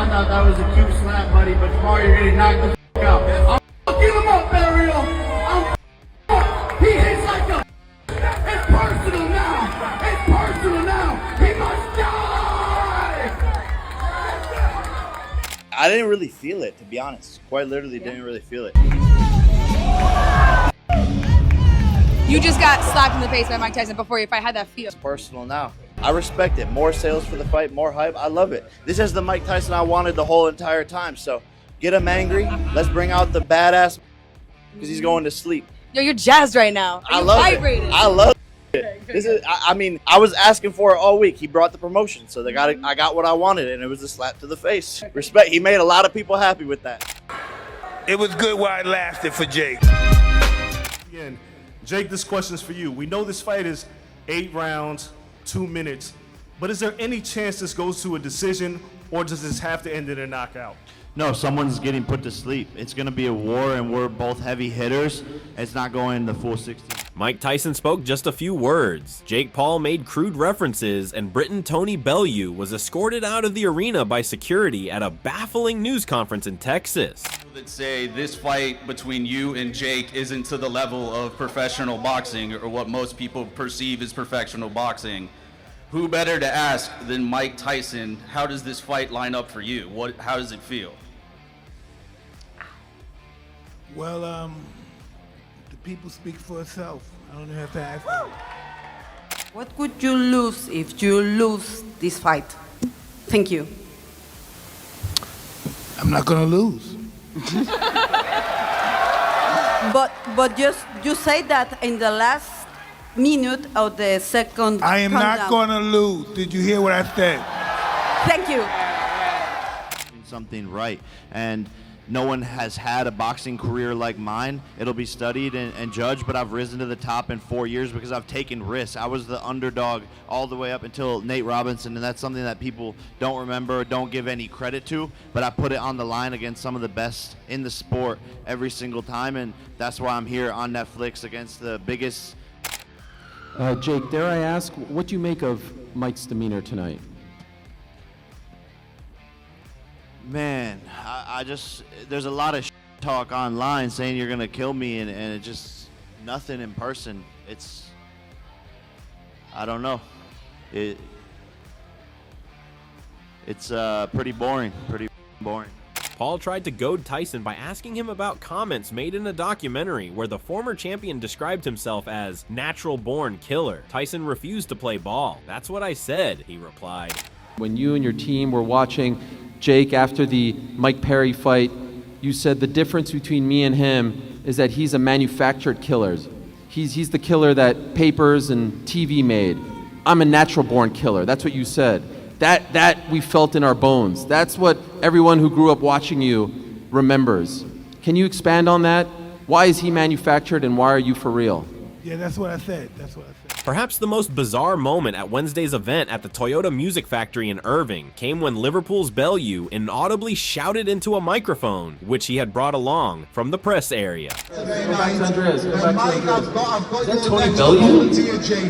I thought that was a cute slap, buddy, but tomorrow you're getting knocked the f*** out. I'm f***ing him up, Ariel. I'm f***ing him up. He hits like a It's personal now. It's personal now. He must die. I didn't really feel it, to be honest. Quite literally didn't really feel it. You just got slapped in the face by Mike Tyson before your fight. How'd that feel? It's personal now. I respect it. More sales for the fight, more hype. I love it. This is the Mike Tyson I wanted the whole entire time. So get him angry. Let's bring out the badass because he's going to sleep. Yo, you're jazzed right now. I love vibrated. it. I love it. This is. I mean, I was asking for it all week. He brought the promotion, so I got what I wanted, and it was a slap to the face. Respect. He made a lot of people happy with that. It was good while it lasted for Jake. Again, Jake, this question's for you. We know this fight is 8 rounds, 2 minutes, but is there any chance this goes to a decision, or does this have to end in a knockout? No, someone's getting put to sleep. It's going to be a war, and we're both heavy hitters. It's not going the full 60. Mike Tyson spoke just a few words. Jake Paul made crude references, and Briton Tony Bellew was escorted out of the arena by security at a baffling news conference in Texas. That say this fight between you and Jake isn't to the level of professional boxing or what most people perceive as professional boxing. Who better to ask than Mike Tyson? How does this fight line up for you? How does it feel? Well, the people speak for itself. I don't have to ask them. What would you lose if you lose this fight? Thank you. I'm not gonna lose. But just you say that in the last minute of the second I am not countdown. gonna lose. Did you hear what I said? Thank you. Something right, and no one has had a boxing career like mine. It'll be studied and judged, but I've risen to the top in 4 years because I've taken risks. I was the underdog all the way up until Nate Robinson, and that's something that people don't remember or don't give any credit to, but I put it on the line against some of the best in the sport every single time, and that's why I'm here on Netflix against the biggest. Jake, dare I ask, what do you make of Mike's demeanor tonight? Man, I just, there's a lot of talk online saying you're gonna kill me, and it just, nothing in person. It's, I don't know. It's pretty boring, Paul tried to goad Tyson by asking him about comments made in a documentary where the former champion described himself as natural-born killer. Tyson refused to play ball. "That's what I said," he replied. When you and your team were watching Jake after the Mike Perry fight, you said the difference between me and him is that he's a manufactured killer. He's the killer that papers and TV made. I'm a natural-born killer. That's what you said. That we felt in our bones. That's what everyone who grew up watching you remembers. Can you expand on that? Why is he manufactured, and why are you for real? Yeah, that's what I said. That's what I said. Perhaps the most bizarre moment at Wednesday's event at the Toyota Music Factory in Irving came when Liverpool's Bellew inaudibly shouted into a microphone, which he had brought along from the press area. Go back to Andreas. Go back to Andreas. Is that Tony Bellew?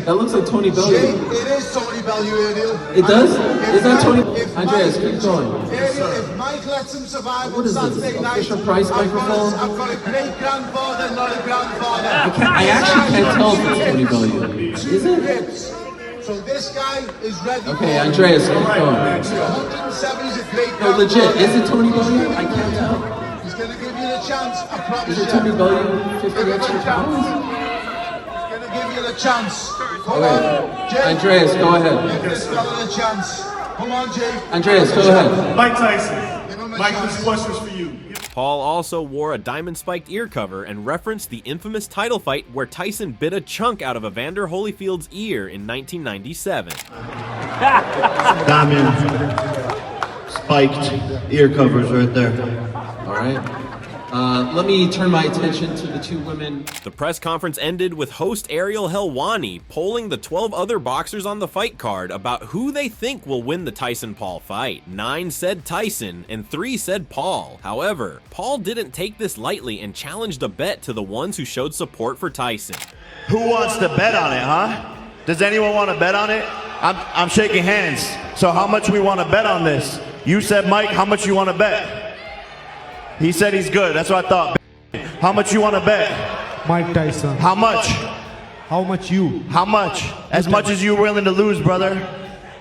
That looks like Tony Bellew. It is Tony Bellew, Ariel. It does? Is that Tony? Andreas, keep going. Ariel, if Mike lets him survive What is on this? Saturday night, Fisher Price microphone? I've got a great-grandfather, not a grandfather. I actually can't tell if it's Tony Bellew. Is it? Ribs. So this guy is ready. Okay, Andreas, keep going. 107 is a great No, legit, is it Tony Bellew? I can't tell. He's going to give you the chance, I promise Is you. it Tony Bellew 50 extra pounds? He's going to give you the chance. Come Okay. on, Jake. Andreas, go ahead. Give this fella the chance. Come on, Jake. Andreas, go ahead. Mike Tyson, Mike, this question's for you. Paul also wore a diamond-spiked ear cover and referenced the infamous title fight where Tyson bit a chunk out of Evander Holyfield's ear in 1997. Diamond spiked ear covers right there. All right. Let me turn my attention to the two women. The press conference ended with host Ariel Helwani polling the 12 other boxers on the fight card about who they think will win the Tyson-Paul fight. 9 said Tyson and 3 said Paul. However, Paul didn't take this lightly and challenged a bet to the ones who showed support for Tyson. Who wants to bet on it, huh? Does anyone want to bet on it? I'm shaking hands. So how much we want to bet on this? You said, Mike, how much you want to bet? He said he's good. That's what I thought. How much you want to bet? Mike Tyson. How much? How much you? How much? As much as you're willing to lose, brother.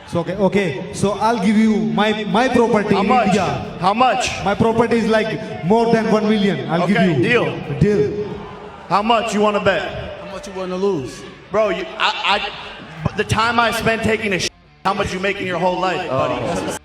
So, okay. So I'll give you my property How in much? India. How much? My property is like more than 1 million. I'll give you. Deal. How much you want to bet? How much you want to lose? Bro, the time I spent taking a shit, how much you make in your whole life, buddy?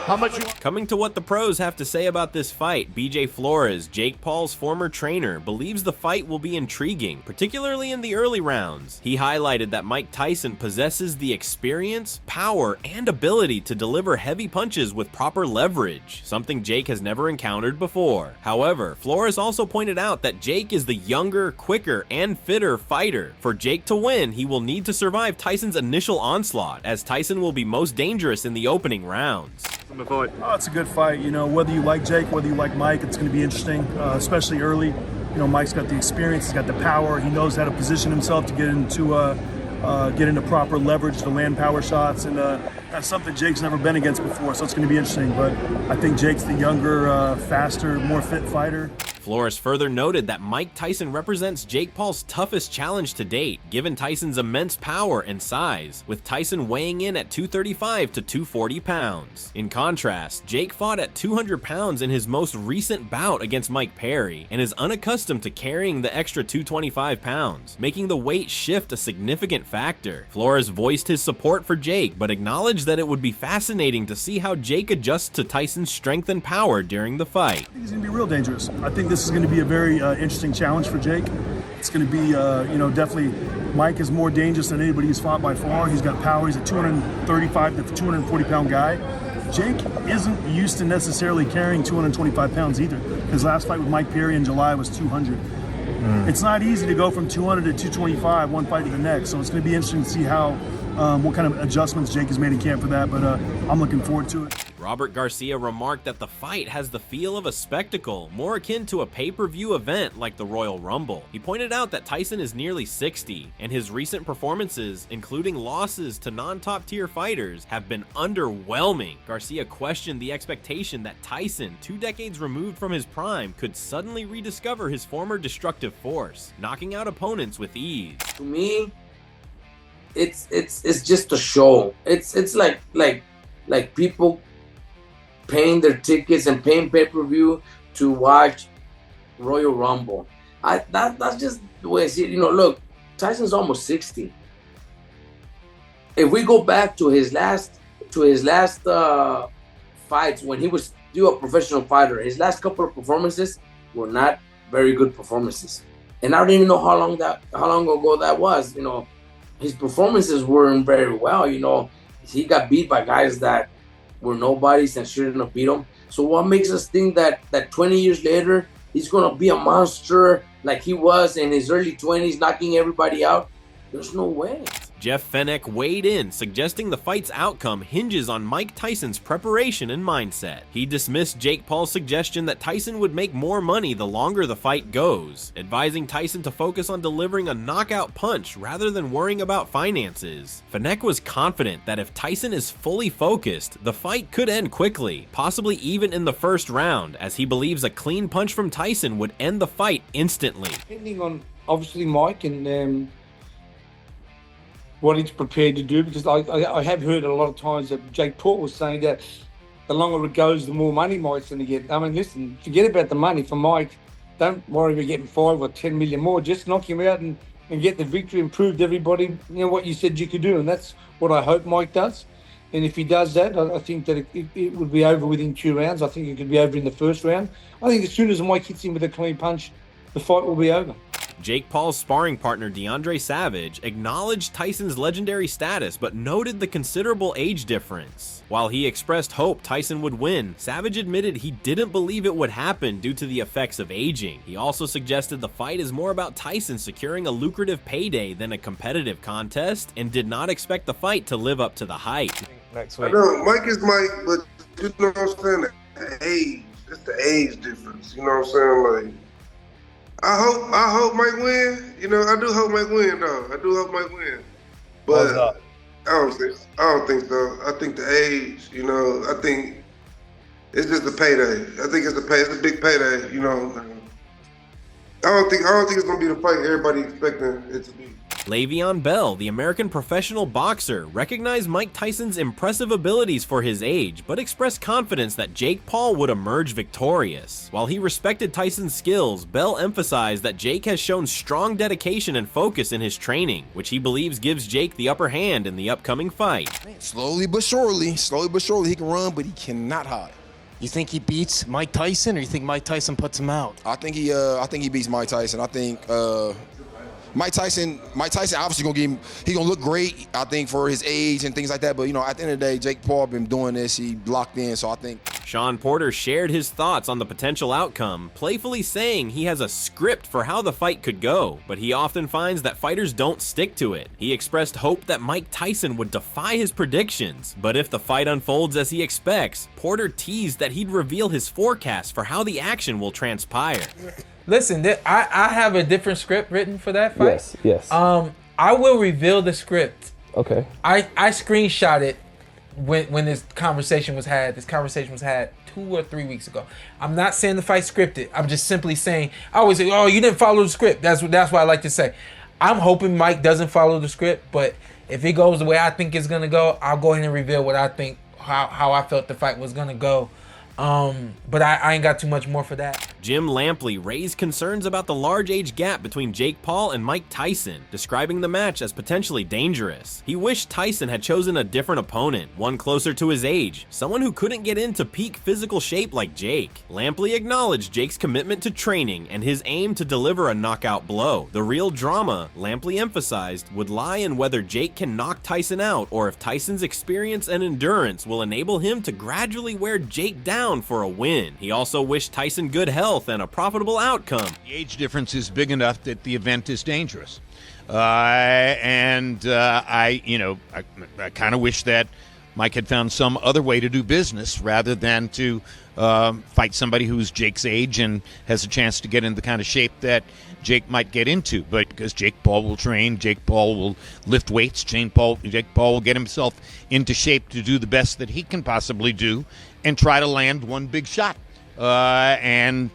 How much you want? Coming to what the pros have to say about this fight, BJ Flores, Jake Paul's former trainer, believes the fight will be intriguing, particularly in the early rounds. He highlighted that Mike Tyson possesses the experience, power, and ability to deliver heavy punches with proper leverage, something Jake has never encountered before. However, Flores also pointed out that Jake is the younger, quicker, and fitter fighter. For Jake to win, he will need to survive Tyson's initial onslaught, as Tyson will be most dangerous in the opening rounds. Oh, it's a good fight. You know, whether you like Jake, whether you like Mike, it's going to be interesting, especially early. You know, Mike's got the experience, he's got the power, he knows how to position himself to get into proper leverage, to land power shots, and that's something Jake's never been against before, so it's going to be interesting. But I think Jake's the younger, faster, more fit fighter. Flores further noted that Mike Tyson represents Jake Paul's toughest challenge to date, given Tyson's immense power and size, with Tyson weighing in at 235 to 240 pounds. In contrast, Jake fought at 200 pounds in his most recent bout against Mike Perry, and is unaccustomed to carrying the extra 225 pounds, making the weight shift a significant factor. Flores voiced his support for Jake, but acknowledged that it would be fascinating to see how Jake adjusts to Tyson's strength and power during the fight. I think he's going to be real dangerous. I think this is going to be a very interesting challenge for Jake. It's going to be, you know, definitely Mike is more dangerous than anybody he's fought by far. He's got power. He's a 235 to 240 pound guy. Jake isn't used to necessarily carrying 225 pounds either. His last fight with Mike Perry in July was 200. It's not easy to go from 200 to 225, one fight to the next. So it's going to be interesting to see how, what kind of adjustments Jake has made in camp for that. But I'm looking forward to it. Robert Garcia remarked that the fight has the feel of a spectacle, more akin to a pay-per-view event like the Royal Rumble. He pointed out that Tyson is nearly 60, and his recent performances, including losses to non-top tier fighters, have been underwhelming. Garcia questioned the expectation that Tyson, 2 decades removed from his prime, could suddenly rediscover his former destructive force, knocking out opponents with ease. To me, it's just a show. It's like people paying their tickets and paying pay-per-view to watch Royal Rumble. That's just the way I see it. You know, look, Tyson's almost 60. If we go back to his last fights when he was still a professional fighter, his last couple of performances were not very good performances. And I don't even know how long ago that was. You know, his performances weren't very well. You know, he got beat by guys that were nobodies and shouldn't have beat him. So what makes us think that 20 years later, he's gonna be a monster like he was in his early 20s, knocking everybody out? There's no way. Jeff Fenech weighed in, suggesting the fight's outcome hinges on Mike Tyson's preparation and mindset. He dismissed Jake Paul's suggestion that Tyson would make more money the longer the fight goes, advising Tyson to focus on delivering a knockout punch rather than worrying about finances. Fenech was confident that if Tyson is fully focused, the fight could end quickly, possibly even in the first round, as he believes a clean punch from Tyson would end the fight instantly. Depending on, obviously, Mike and what he's prepared to do, because I have heard a lot of times that Jake Paul was saying that the longer it goes, the more money Mike's going to get. I mean, listen, forget about the money for Mike. Don't worry about getting 5 or 10 million more. Just knock him out and get the victory and prove to everybody, you know, what you said you could do. And that's what I hope Mike does. And if he does that, I think that it would be over within 2 rounds. I think it could be over in the first round. I think as soon as Mike hits him with a clean punch, the fight will be over. Jake Paul's sparring partner DeAndre Savage acknowledged Tyson's legendary status but noted the considerable age difference. While he expressed hope Tyson would win, Savage admitted he didn't believe it would happen due to the effects of aging. He also suggested the fight is more about Tyson securing a lucrative payday than a competitive contest, and did not expect the fight to live up to the hype. Next week. I know Mike is Mike, but you know what I'm saying? The age, it's the age difference. You know what I'm saying? Like, I hope Mike win. You know, I do hope Mike win, though. I do hope Mike win. But I don't think so. I think the age, you know, I think It's just a payday. I think it's a big payday. You know, I don't think it's gonna be the fight everybody expecting it to be. Le'Veon Bell, the American professional boxer, recognized Mike Tyson's impressive abilities for his age, but expressed confidence that Jake Paul would emerge victorious. While he respected Tyson's skills, Bell emphasized that Jake has shown strong dedication and focus in his training, which he believes gives Jake the upper hand in the upcoming fight. Slowly but surely, he can run, but he cannot hide. You think he beats Mike Tyson, or you think Mike Tyson puts him out? I think he beats Mike Tyson. I think Mike Tyson obviously he gonna look great, I think, for his age and things like that. But you know, at the end of the day, Jake Paul been doing this. He locked in, so I think. Sean Porter shared his thoughts on the potential outcome, playfully saying he has a script for how the fight could go, but he often finds that fighters don't stick to it. He expressed hope that Mike Tyson would defy his predictions, but if the fight unfolds as he expects, Porter teased that he'd reveal his forecast for how the action will transpire. Listen, I have a different script written for that fight. Yes. I will reveal the script. Okay. I screenshot it when this conversation was had. This conversation was had 2 or 3 weeks ago. I'm not saying the fight scripted. I'm just simply saying, I always say, oh, you didn't follow the script. That's what I like to say. I'm hoping Mike doesn't follow the script, but if it goes the way I think it's gonna go, I'll go ahead and reveal what I think, how I felt the fight was gonna go. But I ain't got too much more for that. Jim Lampley raised concerns about the large age gap between Jake Paul and Mike Tyson, describing the match as potentially dangerous. He wished Tyson had chosen a different opponent, one closer to his age, someone who couldn't get into peak physical shape like Jake. Lampley acknowledged Jake's commitment to training and his aim to deliver a knockout blow. The real drama, Lampley emphasized, would lie in whether Jake can knock Tyson out or if Tyson's experience and endurance will enable him to gradually wear Jake down for a win. He also wished Tyson good health and a profitable outcome. The age difference is big enough that the event is dangerous. I kind of wish that Mike had found some other way to do business rather than to fight somebody who's Jake's age and has a chance to get in the kind of shape that Jake might get into. But because Jake Paul will train, Jake Paul will lift weights, Jake Paul will get himself into shape to do the best that he can possibly do and try to land one big shot and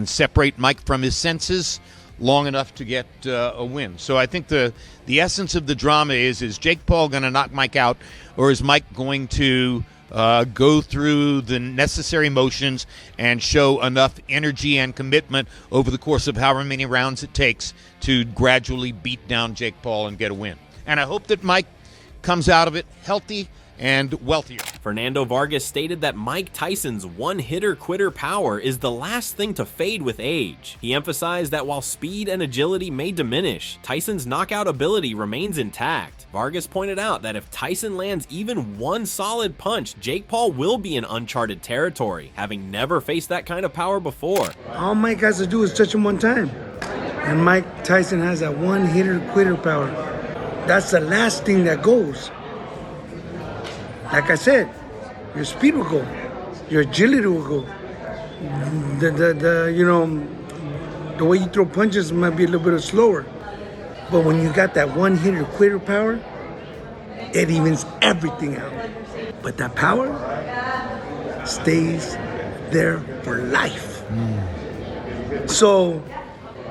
separate Mike from his senses long enough to get a win. So I think the essence of the drama is Jake Paul going to knock Mike out, or is Mike going to go through the necessary motions and show enough energy and commitment over the course of however many rounds it takes to gradually beat down Jake Paul and get a win. And I hope that Mike comes out of it healthy and wealthier. Fernando Vargas stated that Mike Tyson's one-hitter-quitter power is the last thing to fade with age. He emphasized that while speed and agility may diminish, Tyson's knockout ability remains intact. Vargas pointed out that if Tyson lands even one solid punch, Jake Paul will be in uncharted territory, having never faced that kind of power before. All Mike has to do is touch him one time. And Mike Tyson has that one-hitter-quitter power. That's the last thing that goes. Like I said, your speed will go, your agility will go. The way you throw punches might be a little bit slower. But when you got that one-hitter quitter power, it evens everything out. But that power stays there for life. So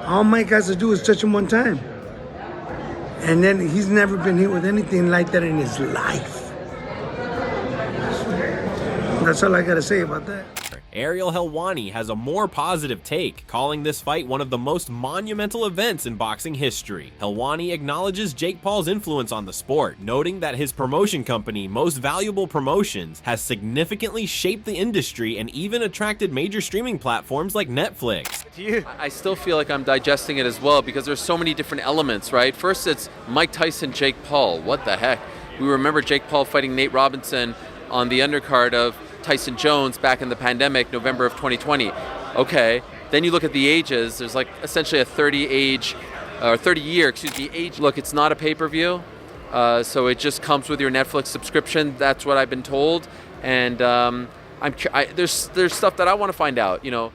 all Mike has to do is touch him one time. And then he's never been hit with anything like that in his life. That's all I gotta say about that. Ariel Helwani has a more positive take, calling this fight one of the most monumental events in boxing history. Helwani acknowledges Jake Paul's influence on the sport, noting that his promotion company, Most Valuable Promotions, has significantly shaped the industry and even attracted major streaming platforms like Netflix. I still feel like I'm digesting it as well because there's so many different elements, right? First, it's Mike Tyson, Jake Paul. What the heck? We remember Jake Paul fighting Nate Robinson on the undercard of Tyson Jones back in the pandemic, November of 2020. Okay, then you look at the ages, there's like essentially a 30-year age. Look, it's not a pay-per-view, so it just comes with your Netflix subscription. That's what I've been told, and there's stuff that I want to find out, you know.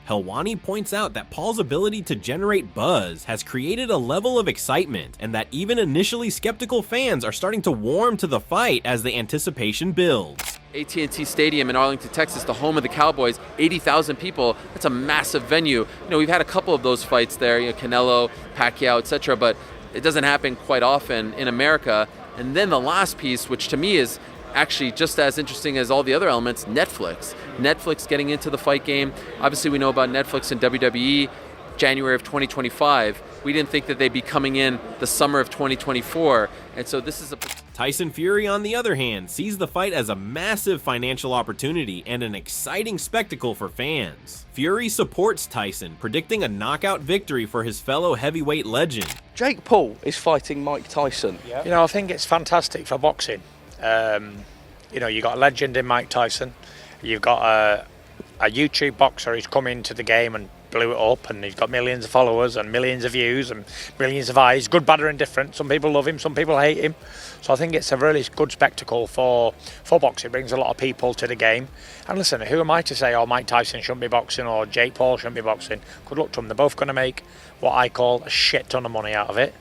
Helwani points out that Paul's ability to generate buzz has created a level of excitement, and that even initially skeptical fans are starting to warm to the fight as the anticipation builds. AT&T Stadium in Arlington, Texas, the home of the Cowboys, 80,000 people. That's a massive venue. We've had a couple of those fights there, Canelo, Pacquiao, etc., but it doesn't happen quite often in America. And then the last piece, which to me is actually just as interesting as all the other elements, Netflix. Netflix getting into the fight game. Obviously, we know about Netflix and WWE, January of 2025. We didn't think that they'd be coming in the summer of 2024. And so this is a... Tyson Fury, on the other hand, sees the fight as a massive financial opportunity and an exciting spectacle for fans. Fury supports Tyson, predicting a knockout victory for his fellow heavyweight legend. Jake Paul is fighting Mike Tyson. Yeah. I think it's fantastic for boxing. You've got a legend in Mike Tyson. You've got a YouTube boxer who's come into the game and blew it up, and he's got millions of followers and millions of views and millions of eyes, good, bad or indifferent. Some people love him, some people hate him. So I think it's a really good spectacle for boxing. It brings a lot of people to the game. And listen, who am I to say, Mike Tyson shouldn't be boxing or Jake Paul shouldn't be boxing? Good luck to them. They're both going to make what I call a shit ton of money out of it.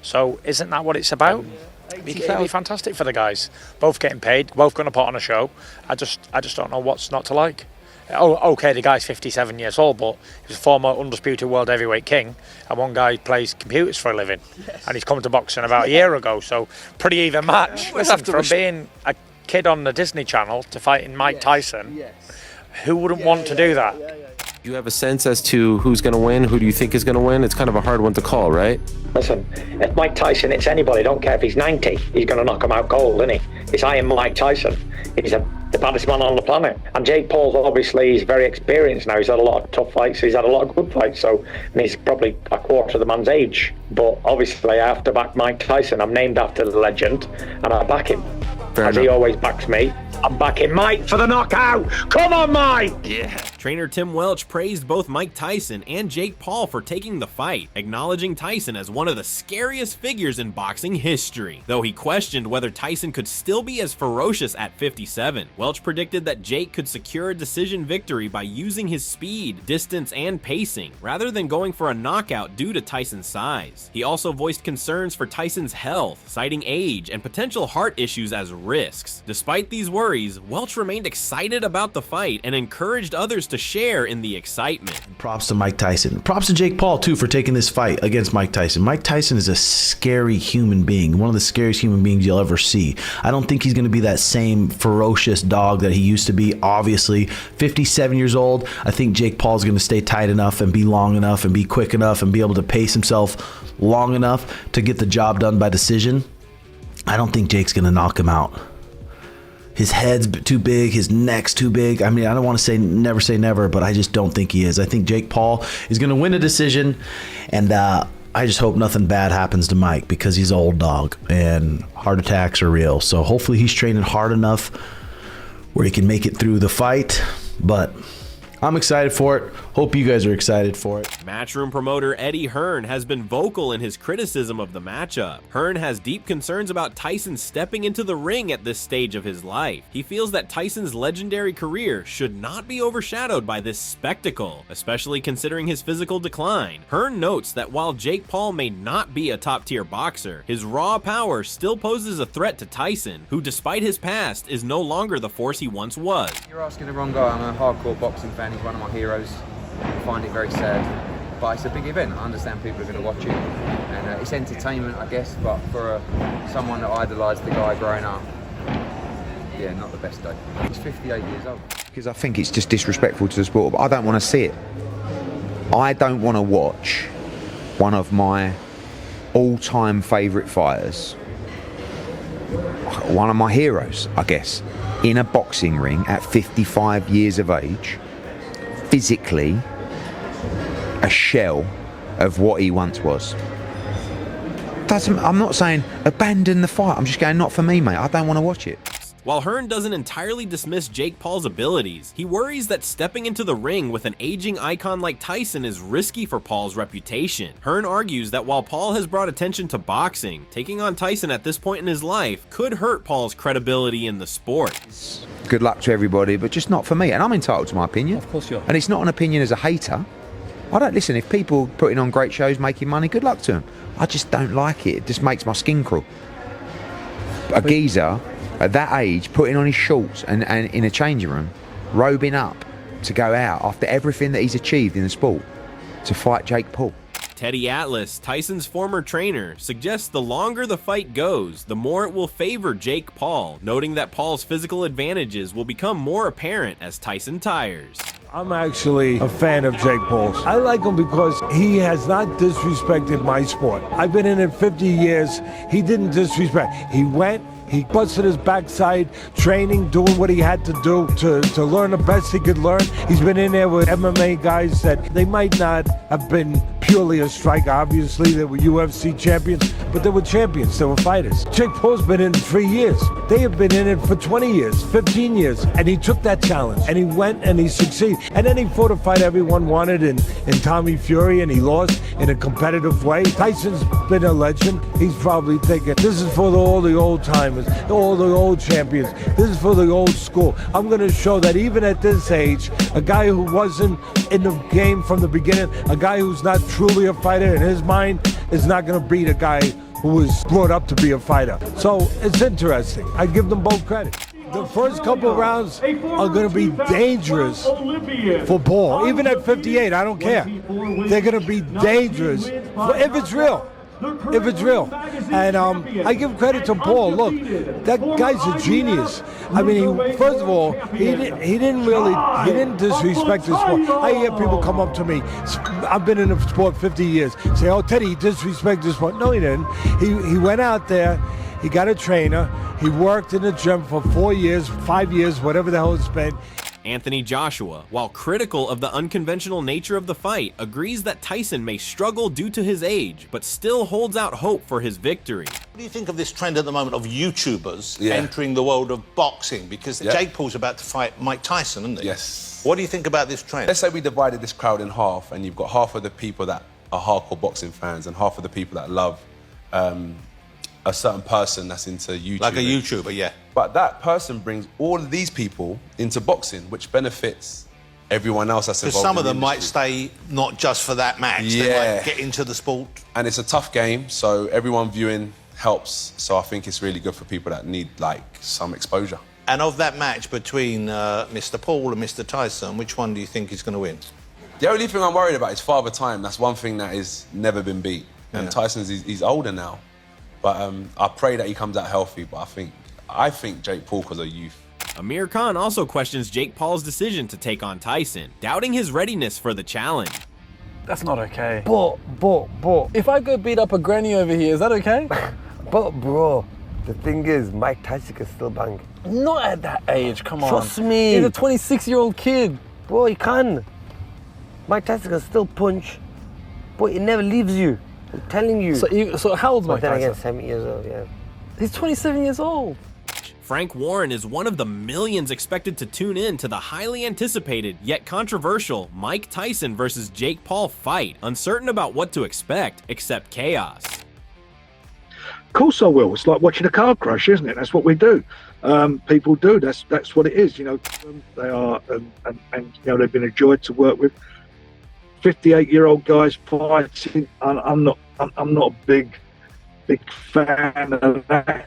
So isn't that what it's about? It'd be fantastic for the guys. Both getting paid, both going to put on a show. I just don't know what's not to like. Okay, the guy's 57 years old, but he's a former undisputed world heavyweight king, and one guy plays computers for a living, and he's come to boxing about a year ago, so pretty even match. Listen, from being a kid on the Disney Channel to fighting Mike Tyson, who wouldn't want to do that? Do you have a sense as to who's going to win? Who do you think is going to win? It's kind of a hard one to call, right? Listen, if Mike Tyson, it's anybody. Don't care if he's 90. He's going to knock him out cold, isn't he? It's I am Mike Tyson. He's the baddest man on the planet. And Jake Paul's obviously, he's very experienced now. He's had a lot of tough fights. He's had a lot of good fights. So, and he's probably a quarter of the man's age. But obviously, I have to back Mike Tyson. I'm named after the legend, and I back him. As he always backs me. I'm backing Mike for the knockout. Come on, Mike! Yeah. Trainer Tim Welch praised both Mike Tyson and Jake Paul for taking the fight, acknowledging Tyson as one of the scariest figures in boxing history, though he questioned whether Tyson could still be as ferocious at 57. Welch predicted that Jake could secure a decision victory by using his speed, distance, and pacing, rather than going for a knockout due to Tyson's size. He also voiced concerns for Tyson's health, citing age and potential heart issues as risks. Despite these worries, Welch remained excited about the fight and encouraged others to share in the excitement. Props to Mike Tyson. Props to Jake Paul, too, for taking this fight against Mike Tyson. Mike Tyson is a scary human being, one of the scariest human beings you'll ever see. I don't think he's going to be that same ferocious dog that he used to be. Obviously, 57 years old, I think Jake Paul's going to stay tight enough and be long enough and be quick enough and be able to pace himself long enough to get the job done by decision. I don't think Jake's going to knock him out. His head's too big, his neck's too big. I mean, I don't want to say never, but I just don't think he is. I think Jake Paul is going to win a decision, and I just hope nothing bad happens to Mike because he's an old dog and heart attacks are real. So hopefully he's training hard enough where he can make it through the fight, but I'm excited for it. Hope you guys are excited for it. Matchroom promoter Eddie Hearn has been vocal in his criticism of the matchup. Hearn has deep concerns about Tyson stepping into the ring at this stage of his life. He feels that Tyson's legendary career should not be overshadowed by this spectacle, especially considering his physical decline. Hearn notes that while Jake Paul may not be a top-tier boxer, his raw power still poses a threat to Tyson, who despite his past is no longer the force he once was. You're asking the wrong guy. I'm a hardcore boxing fan. He's one of my heroes. I find it very sad, but it's a big event. I understand people are going to watch it, and it's entertainment, I guess, but for someone that idolised the guy growing up, yeah, not the best day. He's 58 years old. Because I think it's just disrespectful to the sport, but I don't want to see it. I don't want to watch one of my all-time favourite fighters, one of my heroes, I guess, in a boxing ring at 55 years of age, physically a shell of what he once was. I'm not saying abandon the fight. I'm just going, not for me, mate. I don't want to watch it. While Hearn doesn't entirely dismiss Jake Paul's abilities, he worries that stepping into the ring with an aging icon like Tyson is risky for Paul's reputation. Hearn argues that while Paul has brought attention to boxing, taking on Tyson at this point in his life could hurt Paul's credibility in the sport. Good luck to everybody, but just not for me. And I'm entitled to my opinion. Of course you are. And it's not an opinion as a hater. I don't listen. If people putting on great shows, making money, good luck to them. I just don't like it. It just makes my skin crawl. A geezer at that age, putting on his shorts and in a changing room, robing up to go out after everything that he's achieved in the sport to fight Jake Paul. Teddy Atlas, Tyson's former trainer, suggests the longer the fight goes, the more it will favor Jake Paul, noting that Paul's physical advantages will become more apparent as Tyson tires. I'm actually a fan of Jake Paul. I like him because he has not disrespected my sport. I've been in it 50 years. He didn't disrespect. He went, he busted his backside, training, doing what he had to do to learn the best he could learn. He's been in there with MMA guys that they might not have been purely a striker. Obviously, they were UFC champions, but they were champions. They were fighters. Jake Paul's been in it 3 years. They have been in it for 20 years, 15 years, and he took that challenge, and he went and he succeeded. And then he fought a fight everyone wanted in Tommy Fury, and he lost in a competitive way. Tyson's been a legend. He's probably thinking, this is for all the old timers, all the old champions. This is for the old school. I'm going to show that even at this age, a guy who wasn't in the game from the beginning, a guy who's not truly a fighter in his mind, is not going to beat a guy who was brought up to be a fighter. So it's interesting. I give them both credit. The first couple rounds are going to be dangerous for Paul. Even at 58, I don't care. They're going to be dangerous if it's real. If it's real. And I give credit to Paul. Look, that guy's a genius. I mean, first of all, he didn't disrespect the sport. I hear people come up to me, I've been in the sport 50 years, say, oh, Teddy, he disrespected the sport. No, he didn't. He went out there, he got a trainer, he worked in the gym for 4 years, 5 years, whatever the hell it's been. Anthony Joshua, while critical of the unconventional nature of the fight, agrees that Tyson may struggle due to his age, but still holds out hope for his victory. What do you think of this trend at the moment of YouTubers entering the world of boxing? Because Jake Paul's about to fight Mike Tyson, isn't he? Yes. What do you think about this trend? Let's say we divided this crowd in half, and you've got half of the people that are hardcore boxing fans and half of the people that love a certain person that's into YouTube. Like a YouTuber, yeah. But that person brings all of these people into boxing, which benefits everyone else that's involved. Because some in of them the might industry. stay not just for that match. They might get into the sport. And it's a tough game, so everyone viewing helps. So I think it's really good for people that need, like, some exposure. And of that match between Mr. Paul and Mr. Tyson, which one do you think is going to win? The only thing I'm worried about is Father Time. That's one thing that has never been beat. And Tyson's, he's older now. But I pray that he comes out healthy. But I think Jake Paul because of youth. Amir Khan also questions Jake Paul's decision to take on Tyson, doubting his readiness for the challenge. That's not okay. But. If I go beat up a granny over here, is that okay? But, bro, the thing is, Mike Tyson can still bang. Not at that age, come on. Trust me. He's a 26-year-old kid. Bro, he can. Mike Tyson can still punch, but it never leaves you. I'm telling you. So how old's Mike Tyson? Then again, 70 years old, yeah. He's 27 years old. Frank Warren is one of the millions expected to tune in to the highly anticipated, yet controversial, Mike Tyson versus Jake Paul fight, uncertain about what to expect, except chaos. Of course I will. It's like watching a car crash, isn't it? That's what we do. People do. That's what it is. You know, they are, and you know, they've been a joy to work with. 58-year-old guys fighting. I'm not a big fan of that.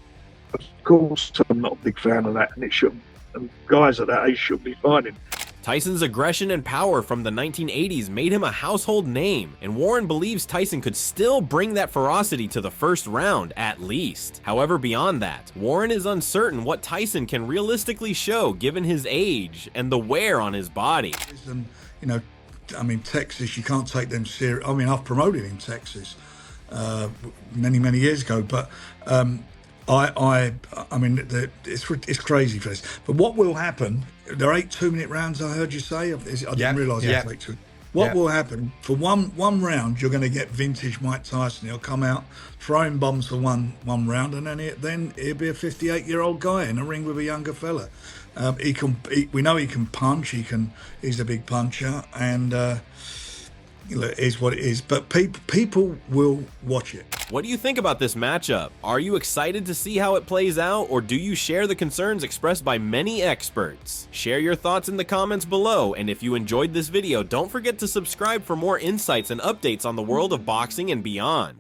Of course, I'm not a big fan of that, and it shouldn't. And guys at that age should be fighting. Tyson's aggression and power from the 1980s made him a household name, and Warren believes Tyson could still bring that ferocity to the first round, at least. However, beyond that, Warren is uncertain what Tyson can realistically show given his age and the wear on his body. You know, I mean, Texas, you can't take them serious. I mean, I've promoted in Texas many years ago, but I mean, it's crazy for this. But what will happen? There are 8 2-minute rounds. I heard you say. I didn't realise that. What will happen for one round? You're going to get vintage Mike Tyson. He'll come out throwing bombs for one round, and then he'll be a 58-year-old guy in a ring with a younger fella. We know he can punch. He's a big puncher, and it is what it is. But people will watch it. What do you think about this matchup? Are you excited to see how it plays out, or do you share the concerns expressed by many experts? Share your thoughts in the comments below, and if you enjoyed this video, don't forget to subscribe for more insights and updates on the world of boxing and beyond.